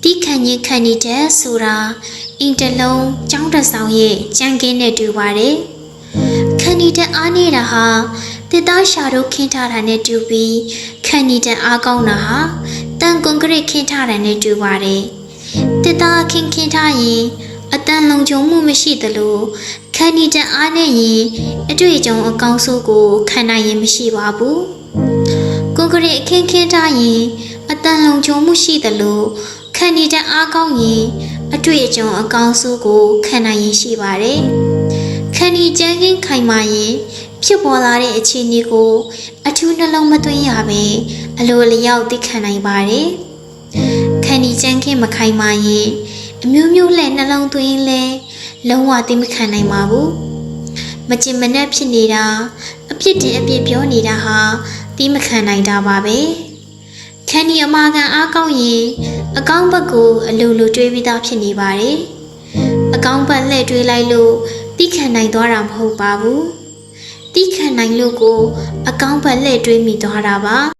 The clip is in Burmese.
တီးခံရင်ခံနေတဲ့ဆိုတာအင်တလုံးကျောင်းတစ်ဆောင်ရဲ့ကြံကင်းနဲ့တူပါတယ်ခံနေတဲ့အားနေတာဟာတစ်သားရှာတို့ခင်းထားတာနဲ့တူပြီးခံနေတဲ့အားကောင်းတာဟာတန်ကွန်ကရစ်ခင်းထားတာနဲ့တူပါတယ်တစ်သားခင်းထားရင်အတန်လုံခြုံမှုမရှိသလိုခံနေတဲ့အားနဲ့ရင်အတွေ့အကြုံအကောင်းဆုံးကိုခံနိုင်ရင်မရှိပါဘူးကွန်ကရစ်ခင်းထားရင်အတန်လုံခြုံမှုရှိသလိုခံနေတဲ့အားကောင်းရင်အတွေ့အကြုံအကောင်းဆုံးကိုခံနိုင်ရင်ရှိပါတယ်ခံနေကြမ်းကင်းခိုင်မာရင်ဖြစ်ပေါ်လာတဲ့အခြေအနေကိုအထူးနှလုံးမသွင်းရပဲအလိုလျောက်သိခံနိုင်ပါတယ်ခံနေကြမ်းကင်းမခိုင်မာရင်အမျိုးမျိုးလှဲ့နှလုံးသွင်းလဲလုံးဝသိမခံနိုင်ပါဘူးမကျင်မနှက်ဖြစ်နေတာအပြစ်တင်အပြစ်ပြောနေတာဟာသိမခံနိုင်တာပါပဲခံနေအမာခံအားကောင်းရင်အကောင်းဘက်ကိုအလိုလိုတွေးပြီးသားဖြစ်နေပါတယ်အကောင်းဘက်လှည့်တွေးလိုက်လို့သိခံနိုင်သွားတာမဟုတ်ပါဘူးသိခံနိုင်လို့ကိုအကောင်းဘက်လှည့်တွေးမိသွားတာပါ